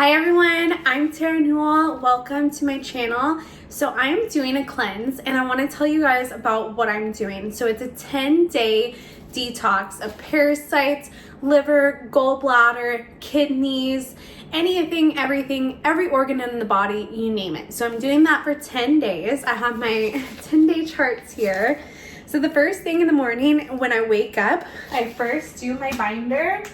Hi everyone, I'm Terra. Welcome to my channel. So I'm doing a cleanse and I want to tell you guys about what I'm doing. So it's a 10-day detox of parasites, liver, gallbladder, kidneys, anything, everything, every organ in the body, you name it. So I'm doing that for 10 days. I have my 10-day charts here. So the first thing in the morning when I wake up, I first do my binder.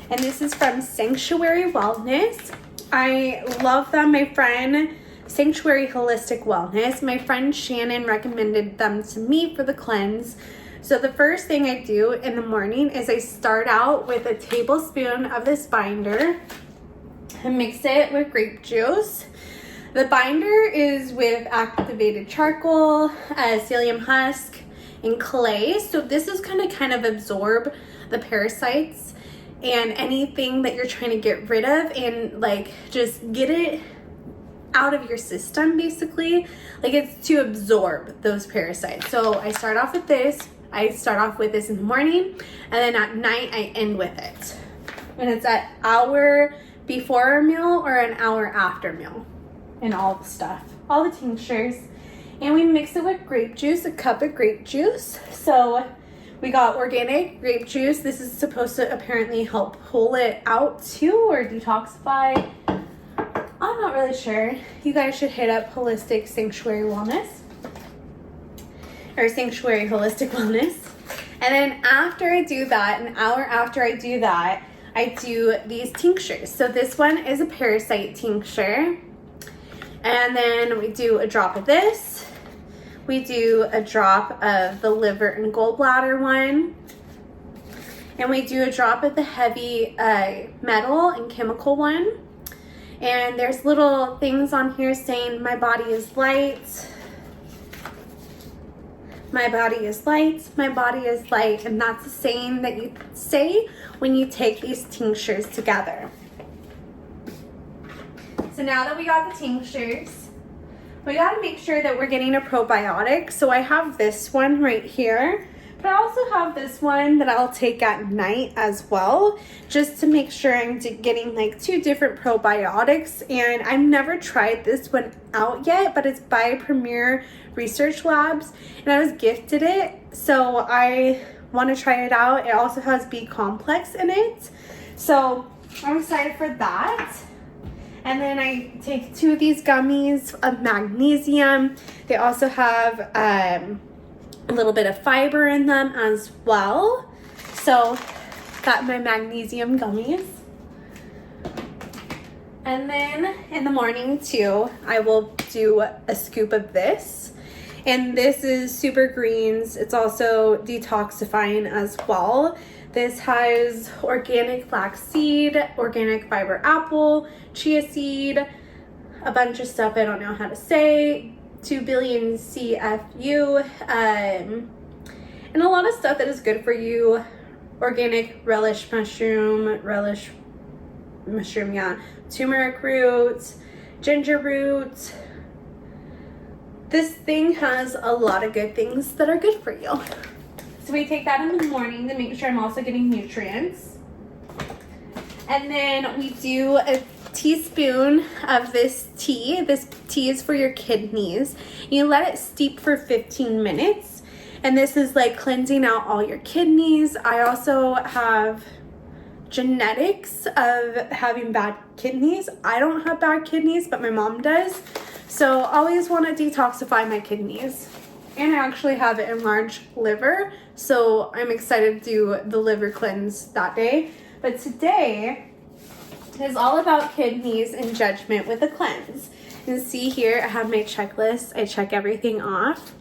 And this is from Sanctuary Wellness. I love them. My friend, Sanctuary Holistic Wellness, my friend Shannon recommended them to me for the cleanse. So the first thing I do in the morning is I start out with a tablespoon of this binder and mix it with grape juice. The binder is with activated charcoal, psyllium husk, and clay. So this is going to kind of absorb the parasites and anything that you're trying to get rid of and like just get it out of your system basically. Like it's to absorb those parasites. So I start off with this. I start off with this in the morning and then at night I end with it. And it's an hour before a meal or an hour after meal and all the stuff, all the tinctures. And we mix it with grape juice, a cup of grape juice. So we got organic grape juice. This is supposed to apparently help pull it out too or detoxify. I'm not really sure. You guys should hit up Holistic Sanctuary Wellness or Sanctuary Holistic Wellness. And then after I do that, an hour after I do that, I do these tinctures. So this one is a parasite tincture. And then we do a drop of this. We do a drop of the liver and gallbladder one. And we do a drop of the heavy metal and chemical one. And there's little things on here saying my body is light. My body is light. My body is light. And that's a saying that you say when you take these tinctures together. So now that we got the tinctures, we got to make sure that we're getting a probiotic. So I have this one right here, but I also have this one that I'll take at night as well, just to make sure I'm getting like 2 different probiotics. And I've never tried this one out yet, but it's by Premier Research Labs and I was gifted it. So I want to try it out. It also has B complex in it. So I'm excited for that. And then I take 2 of these gummies of magnesium. They also have a little bit of fiber in them as well. So got my magnesium gummies. And then in the morning too, I will do a scoop of this. And this is Super Greens. It's also detoxifying as well. This has organic flaxseed, organic fiber apple, chia seed, a bunch of stuff I don't know how to say, 2 billion CFU, and a lot of stuff that is good for you. Organic relish mushroom, yeah, turmeric root, ginger root. This thing has a lot of good things that are good for you. So we take that in the morning to make sure I'm also getting nutrients. And then we do a teaspoon of this tea. This tea is for your kidneys. You let it steep for 15 minutes. And this is like cleansing out all your kidneys. I also have genetics of having bad kidneys. I don't have bad kidneys, but my mom does. So I always want to detoxify my kidneys. And I actually have an enlarged liver, so I'm excited to do the liver cleanse that day. But today is all about kidneys and judgment with a cleanse. And see here, I have my checklist. I check everything off.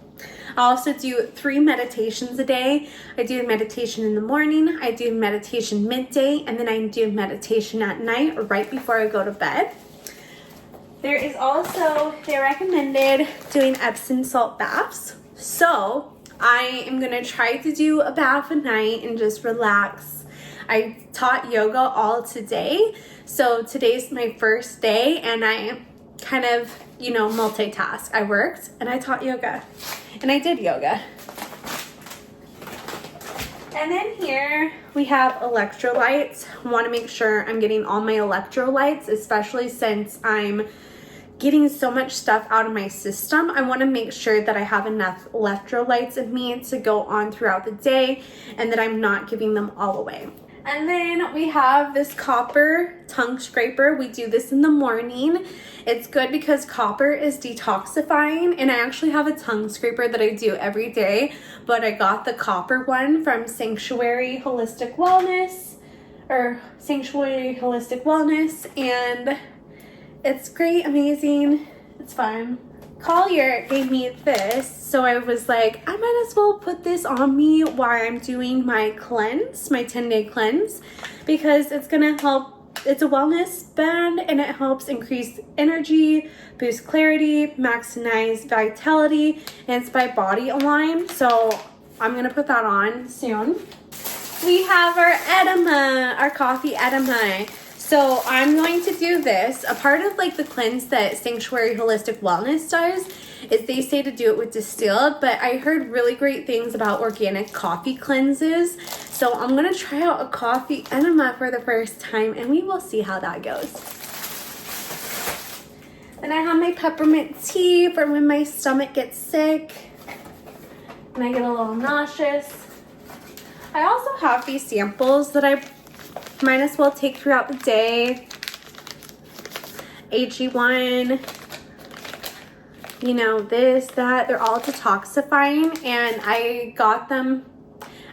I also do 3 meditations a day. I do meditation in the morning, I do meditation midday, and then I do meditation at night or right before I go to bed. There is also, they recommended doing Epsom salt baths. So I am going to try to do a bath at night and just relax. I taught yoga all today. So today's my first day and I kind of, multitask. I worked and I taught yoga and I did yoga. And then here we have electrolytes. Want to make sure I'm getting all my electrolytes, especially since I'm getting so much stuff out of my system. I want to make sure that I have enough electrolytes in me to go on throughout the day and that I'm not giving them all away. And then we have this copper tongue scraper. We do this in the morning. It's good because copper is detoxifying, and I actually have a tongue scraper that I do every day, but I got the copper one from Sanctuary Holistic Wellness, and it's great, amazing, it's fun. Collier gave me this, so I was like, I might as well put this on me while I'm doing my cleanse, my 10-day cleanse, because it's gonna help. It's a wellness band and it helps increase energy, boost clarity, maximize vitality, and it's by Body Align, so I'm gonna put that on soon. We have our enema, our coffee enema. So I'm going to do this. A part of like the cleanse that Sanctuary Holistic Wellness does is they say to do it with distilled, but I heard really great things about organic coffee cleanses. So I'm gonna try out a coffee enema for the first time and we will see how that goes. Then I have my peppermint tea for when my stomach gets sick and I get a little nauseous. I also have these samples that I might as well take throughout the day. AG1, you know, this, that, they're all detoxifying, and I got them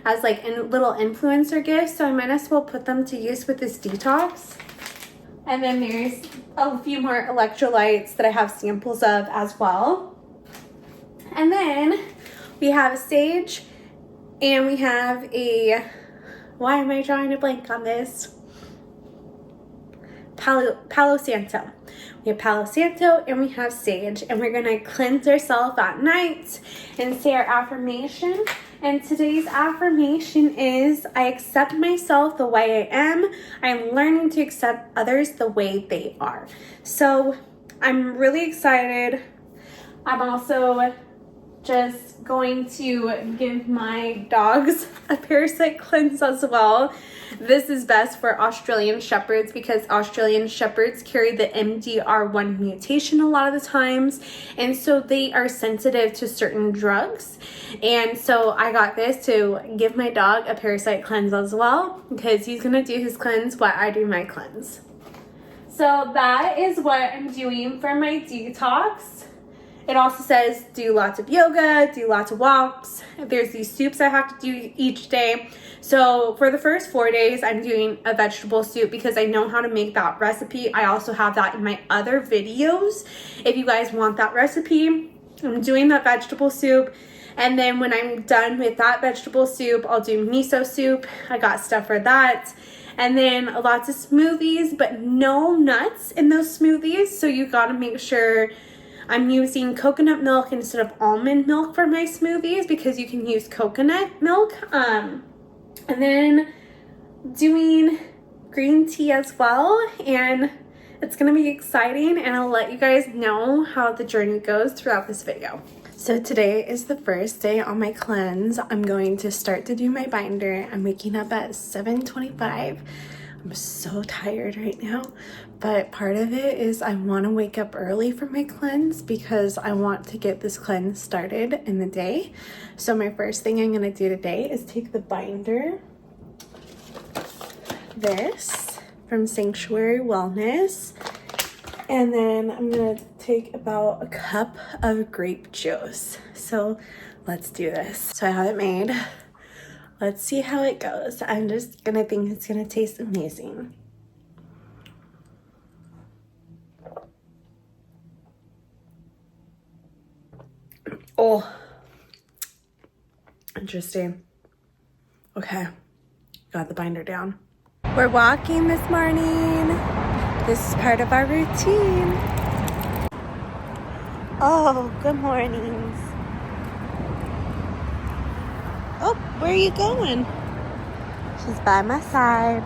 as like little influencer gifts, so I might as well put them to use with this detox. And then there's a few more electrolytes that I have samples of as well. And then we have sage, and we have a, why am I drawing a blank on this? Palo Santo. We have Palo Santo and we have sage, and we're gonna cleanse ourselves at night and say our affirmation. And today's affirmation is, I accept myself the way I am. I am learning to accept others the way they are. So I'm really excited. I'm also just going to give my dogs a parasite cleanse as well. This is best for Australian Shepherds because Australian Shepherds carry the MDR1 mutation a lot of the times, and so they are sensitive to certain drugs. And so I got this to give my dog a parasite cleanse as well, because he's gonna do his cleanse while I do my cleanse. So that is what I'm doing for my detox. It also says do lots of yoga, do lots of walks. There's these soups I have to do each day. So for the first 4 days, I'm doing a vegetable soup because I know how to make that recipe. I also have that in my other videos. If you guys want that recipe, I'm doing that vegetable soup. And then when I'm done with that vegetable soup, I'll do miso soup. I got stuff for that. And then lots of smoothies, but no nuts in those smoothies. So you gotta make sure I'm using coconut milk instead of almond milk for my smoothies, because you can use coconut milk. And then doing green tea as well, and it's gonna be exciting, and I'll let you guys know how the journey goes throughout this video. So today is the first day on my cleanse. I'm going to start to do my binder. I'm waking up at 7:25. I'm so tired right now, but part of it is I want to wake up early for my cleanse because I want to get this cleanse started in the day. So my first thing I'm going to do today is take the binder, this from Sanctuary Wellness, and then I'm going to take about a cup of grape juice. So let's do this. So I have it made. Let's see how it goes. I'm just gonna think it's gonna taste amazing. Oh, interesting. Okay, got the binder down. We're walking this morning. This is part of our routine. Oh, good mornings. Oh, where are you going? She's by my side.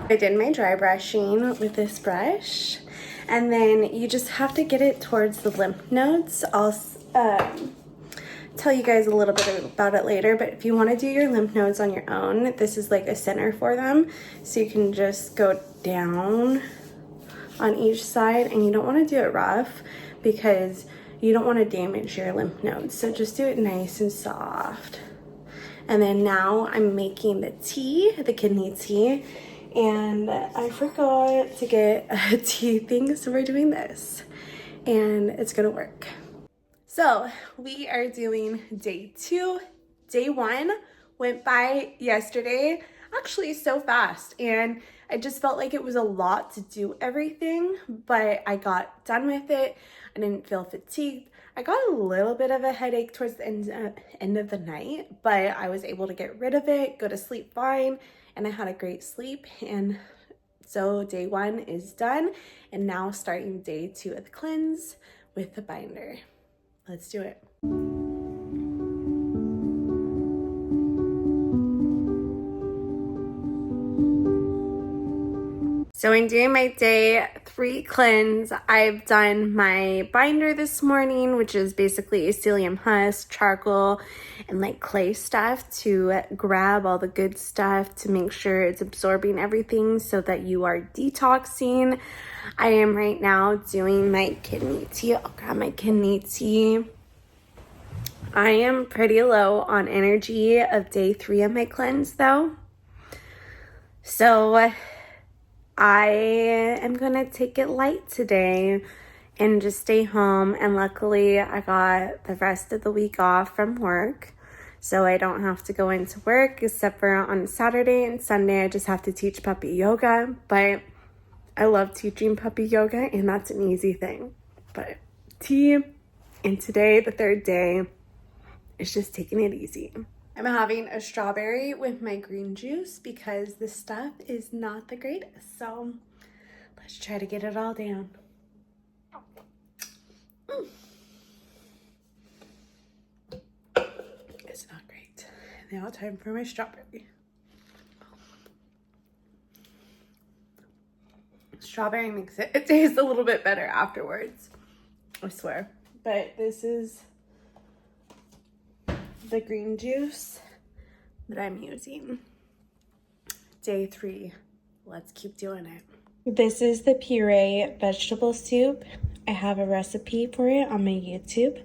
I did my dry brushing with this brush, and then you just have to get it towards the lymph nodes tell you guys a little bit about it later, but if you want to do your lymph nodes on your own, this is like a center for them. So you can just go down on each side, and you don't want to do it rough because you don't want to damage your lymph nodes. So just do it nice and soft. And then now I'm making the tea, the kidney tea, and I forgot to get a tea thing, so we're doing this, and it's gonna work. So we are doing day 2. Day 1 went by yesterday, actually so fast, and I just felt like it was a lot to do everything, but I got done with it. I didn't feel fatigued. I got a little bit of a headache towards the end of the night, but I was able to get rid of it, go to sleep fine, and I had a great sleep. And so day 1 is done, and now starting day 2 of the cleanse with the binder. Let's do it. So I'm doing my day 3 cleanse. I've done my binder this morning, which is basically psyllium husk, charcoal, and like clay stuff to grab all the good stuff to make sure it's absorbing everything so that you are detoxing. I am right now doing my kidney tea. I'll grab my kidney tea. I am pretty low on energy of day 3 of my cleanse though. So I am gonna take it light today and just stay home, and luckily I got the rest of the week off from work, so I don't have to go into work except for on Saturday and Sunday. I just have to teach puppy yoga, but I love teaching puppy yoga and that's an easy thing. But tea, and today, the 3rd day, is just taking it easy. I'm having a strawberry with my green juice because this stuff is not the greatest. So let's try to get it all down. It's not great. Now time for my strawberry. Strawberry makes it taste a little bit better afterwards, I swear. But this is the green juice that I'm using. Day 3, let's keep doing it. This is the puree vegetable soup. I have a recipe for it on my YouTube,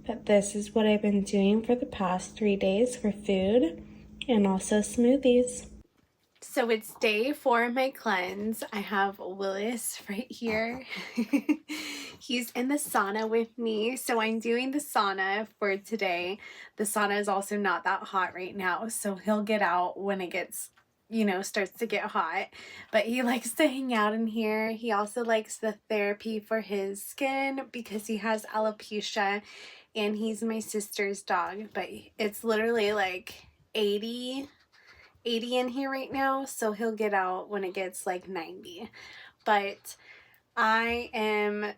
but this is what I've been doing for the past 3 days for food and also smoothies. So it's day 4 of my cleanse. I have Willis right here. He's in the sauna with me. So I'm doing the sauna for today. The sauna is also not that hot right now, so he'll get out when it gets, starts to get hot. But he likes to hang out in here. He also likes the therapy for his skin because he has alopecia, and he's my sister's dog. But it's literally like 80 in here right now, so he'll get out when it gets like 90. But I am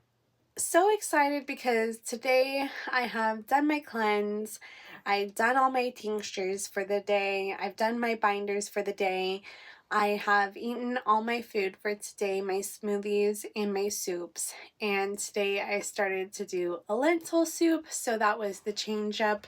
so excited because today I have done my cleanse. I've done all my tinctures for the day. I've done my binders for the day. I have eaten all my food for today, my smoothies and my soups. And today I started to do a lentil soup, so that was the change up.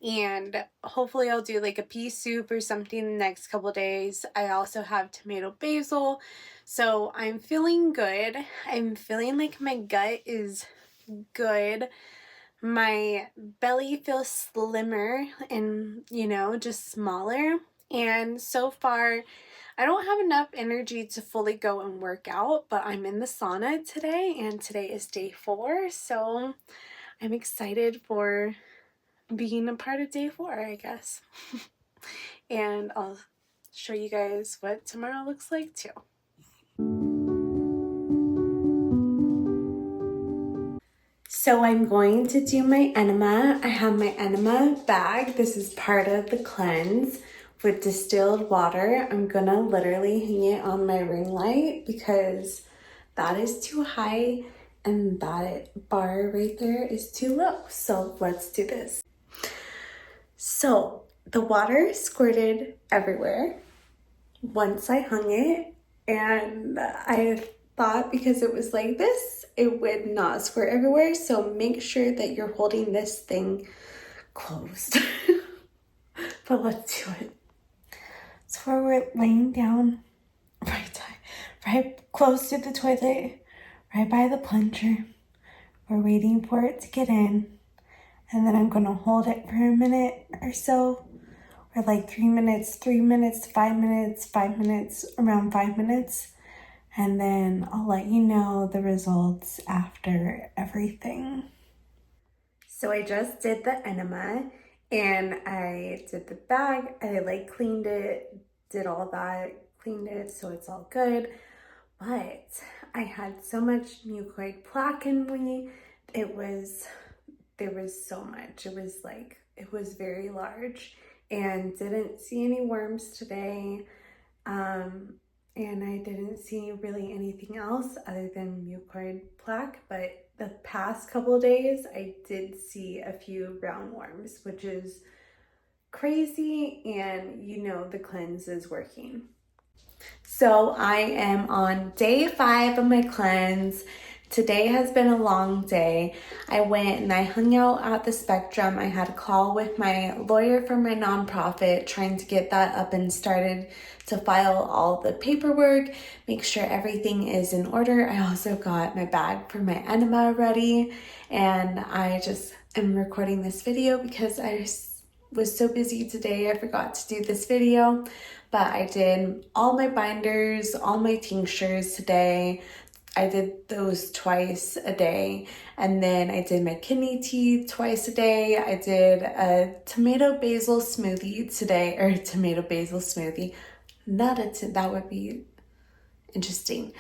And hopefully I'll do like a pea soup or something the next couple days. I also have tomato basil. So I'm feeling good. I'm feeling like my gut is good. My belly feels slimmer and, just smaller. And so far, I don't have enough energy to fully go and work out, but I'm in the sauna today, and today is day 4. So I'm excited for being a part of day 4, I guess. And I'll show you guys what tomorrow looks like too. So I'm going to do my enema. I have my enema bag. This is part of the cleanse with distilled water. I'm gonna literally hang it on my ring light because that is too high and that bar right there is too low. So let's do this. So the water squirted everywhere once I hung it, and I thought because it was like this, it would not squirt everywhere. So make sure that you're holding this thing closed. But let's do it. So we're laying down right close to the toilet, right by the plunger. We're waiting for it to get in. And then I'm going to hold it for a minute or so. Or like 3 minutes, 3 minutes, 5 minutes, 5 minutes, around 5 minutes. And then I'll let you know the results after everything. So I just did the enema and I did the bag. I like cleaned it, did all that, cleaned it so it's all good. But I had so much mucoid plaque in me. There was so much. It was very large, and didn't see any worms today. And I didn't see really anything else other than mucoid plaque, but the past couple of days I did see a few roundworms, which is crazy, and you know the cleanse is working. So I am on day 5 of my cleanse. Today has been a long day. I went and I hung out at the Spectrum. I had a call with my lawyer for my nonprofit, trying to get that up and started to file all the paperwork, make sure everything is in order. I also got my bag for my enema ready, and I just am recording this video because I was so busy today. I forgot to do this video, but I did all my binders, all my tinctures today. I did those twice a day, and then I did my kidney tea twice a day. I did a tomato basil smoothie today, or tomato basil smoothie. That would be interesting.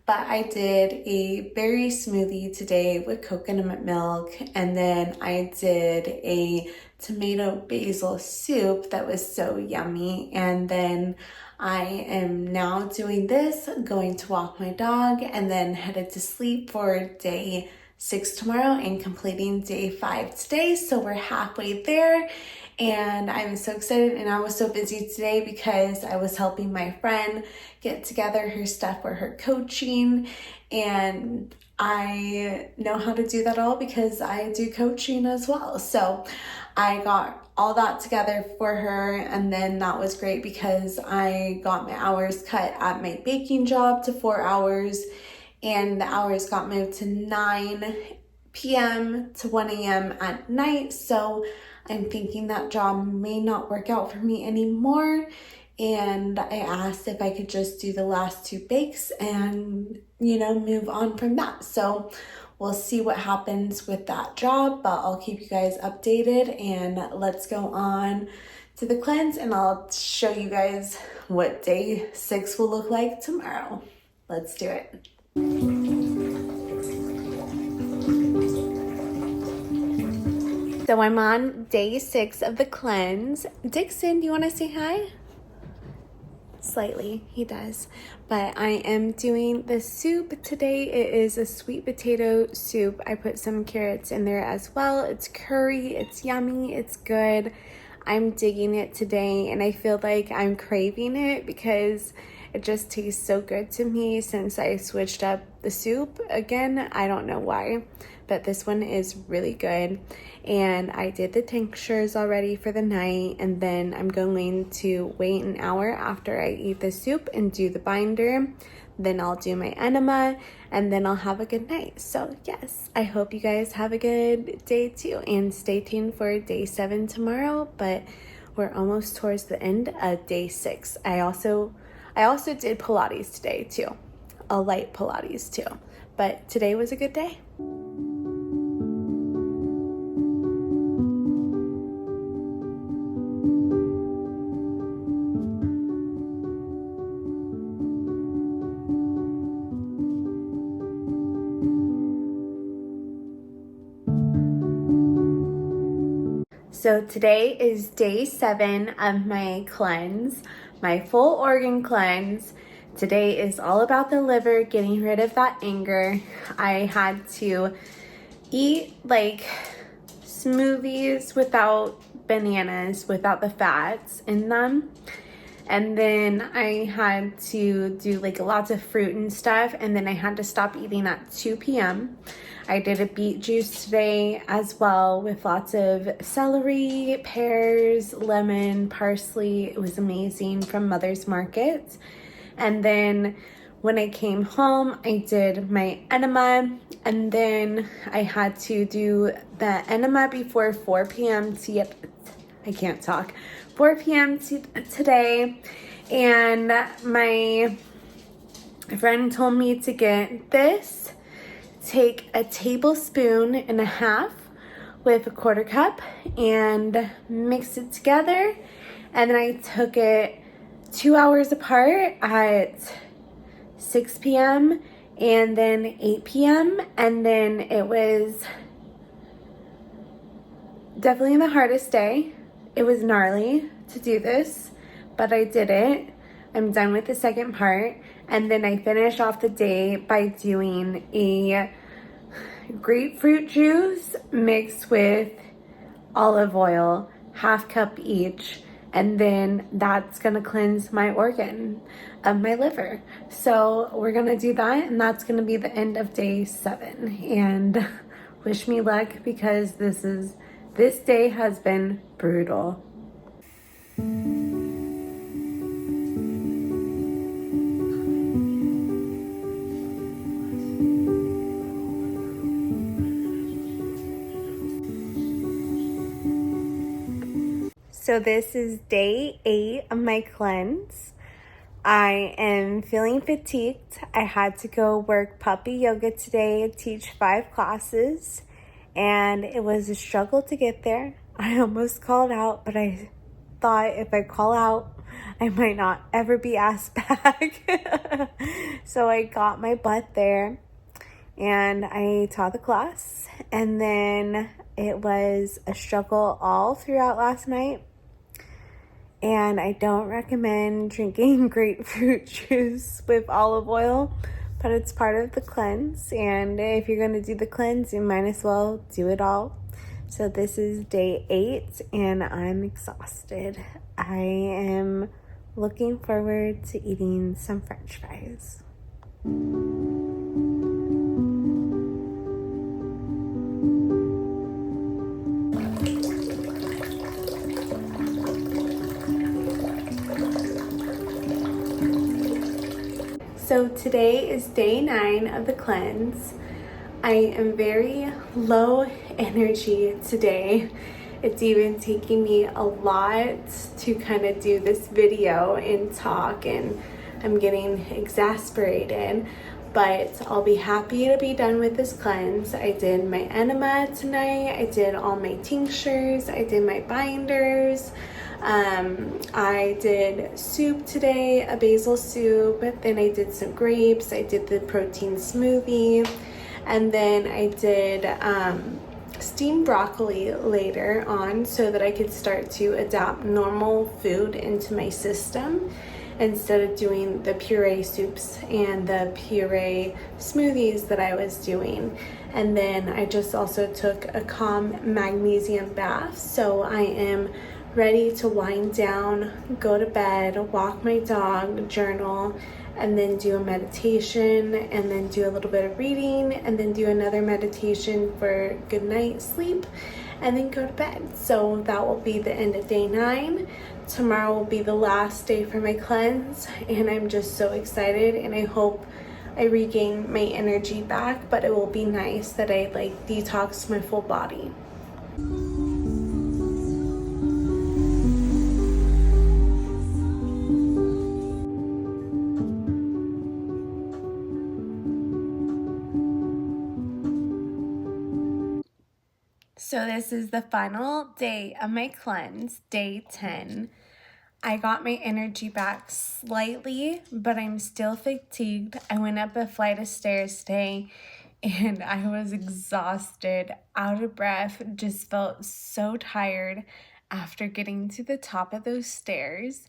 But I did a berry smoothie today with coconut milk, and then I did a tomato basil soup that was so yummy. And then I am now doing this, going to walk my dog, and then headed to sleep for day 6 tomorrow and completing day 5 today. So we're halfway there, and I'm so excited. And I was so busy today because I was helping my friend get together her stuff for her coaching, and I know how to do that all because I do coaching as well. So I got all that together for her, and then that was great because I got my hours cut at my baking job to 4 hours, and the hours got moved to 9 p.m. to 1 a.m. at night. So I'm thinking that job may not work out for me anymore, and I asked if I could just do the last 2 bakes and, move on from that. So we'll see what happens with that job, but I'll keep you guys updated, and let's go on to the cleanse, and I'll show you guys what day 6 will look like tomorrow. Let's do it. So I'm on day 6 of the cleanse. Dixon, do you want to say hi? Slightly, he does. But I am doing the soup today. It is a sweet potato soup. I put some carrots in there as well. It's curry, it's yummy, it's good. I'm digging it today, and I feel like I'm craving it because it just tastes so good to me since I switched up the soup again. I don't know why, but this one is really good. And I did the tinctures already for the night, and then I'm going to wait an hour after I eat the soup and do the binder. Then I'll do my enema, and then I'll have a good night. So yes, I hope you guys have a good day too, and stay tuned for day 7 tomorrow, but we're almost towards the end of day 6. I also did Pilates today too, a light Pilates too, but today was a good day. So today is day 7 of my cleanse, my full organ cleanse. Today is all about the liver, getting rid of that anger. I had to eat like smoothies without bananas, without the fats in them. And then I had to do like lots of fruit and stuff, and then I had to stop eating at 2 p.m. I did a beet juice today as well with lots of celery, pears, lemon, parsley. It was amazing from Mother's Market. And then when I came home, I did my enema, and then I had to do the enema before 4 p.m. I can't talk. 4 p.m. today, and my friend told me to get this. Take a tablespoon and a half with a quarter cup and mix it together. And then I took it 2 hours apart at 6 p.m. and then 8 p.m. And then it was definitely the hardest day. It was gnarly to do this, but I did it. I'm done with the second part. And then I finish off the day by doing a grapefruit juice mixed with olive oil, half cup each. And then that's gonna cleanse my organ of my liver. So we're gonna do that, and that's gonna be the end of day 7. And wish me luck, because this day has been brutal. So this is day 8 of my cleanse. I am feeling fatigued. I had to go work puppy yoga today, teach 5 classes, and it was a struggle to get there. I almost called out, but I thought if I call out, I might not ever be asked back. So I got my butt there and I taught the class, and then it was a struggle all throughout last night. And I don't recommend drinking grapefruit juice with olive oil, but it's part of the cleanse. And if you're going to do the cleanse, you might as well do it all. So this is day 8, and I'm exhausted. I am looking forward to eating some French fries. So today is day 9 of the cleanse. I am very low energy today. It's even taking me a lot to kind of do this video and talk, and I'm getting exasperated, but I'll be happy to be done with this cleanse. I did my enema tonight. I did all my tinctures. I did my binders. I did soup today, a basil soup. Then I did some grapes. I did the protein smoothie. And then I did steamed broccoli later on so that I could start to adapt normal food into my system instead of doing the puree soups and the puree smoothies that I was doing. And then I just also took a calm magnesium bath. So I am ready to wind down, go to bed, walk my dog, journal, and then do a meditation, and then do a little bit of reading, and then do another meditation for good night sleep, and then go to bed. So that will be the end of day 9. Tomorrow will be the last day for my cleanse, and I'm just so excited, and I hope I regain my energy back, but it will be nice that I detox my full body. So this is the final day of my cleanse, day 10. I got my energy back slightly, but I'm still fatigued. I went up a flight of stairs today, and I was exhausted, out of breath, just felt so tired after getting to the top of those stairs.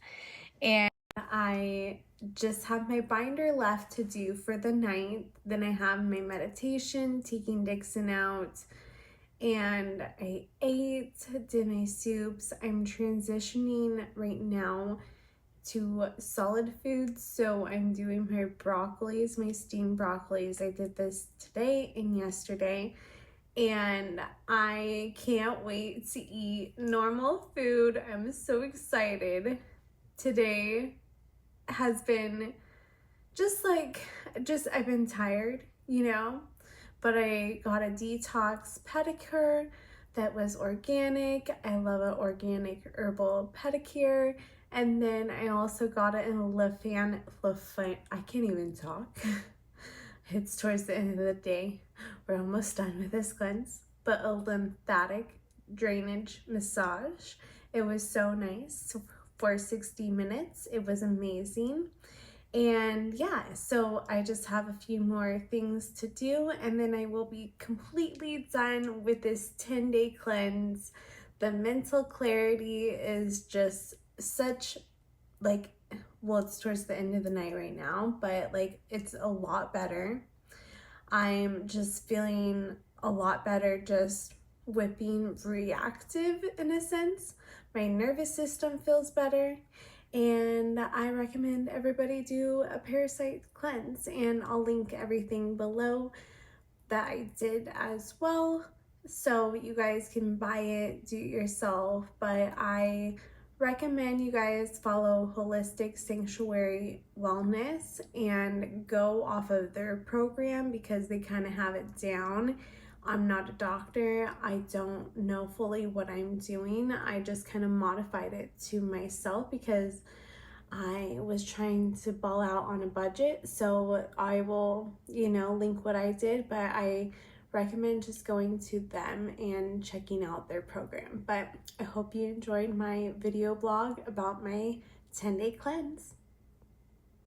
And I just have my binder left to do for the night. Then I have my meditation, taking Dixon out, and I ate, did my soups. I'm transitioning right now to solid foods. So I'm doing my broccolis, my steamed broccolis. I did this today and yesterday, and I can't wait to eat normal food. I'm so excited. Today has been I've been tired, but I got a detox pedicure that was organic. I love an organic herbal pedicure. And then I also got it in I can't even talk. It's towards the end of the day. We're almost done with this cleanse. But a lymphatic drainage massage. It was so nice for 60 minutes. It was amazing. And yeah, so I just have a few more things to do, and then I will be completely done with this 10-day cleanse. The mental clarity is just such, it's towards the end of the night right now, but it's a lot better. I'm just feeling a lot better just with being reactive in a sense. My nervous system feels better. And I recommend everybody do a parasite cleanse, and I'll link everything below that I did as well, so you guys can buy it, do it yourself. But I recommend you guys follow Holistic Sanctuary Wellness and go off of their program because they kind of have it down. I'm not a doctor. I don't know fully what I'm doing. I just kind of modified it to myself because I was trying to ball out on a budget. So I will, link what I did, but I recommend just going to them and checking out their program. But I hope you enjoyed my video blog about my 10-day cleanse.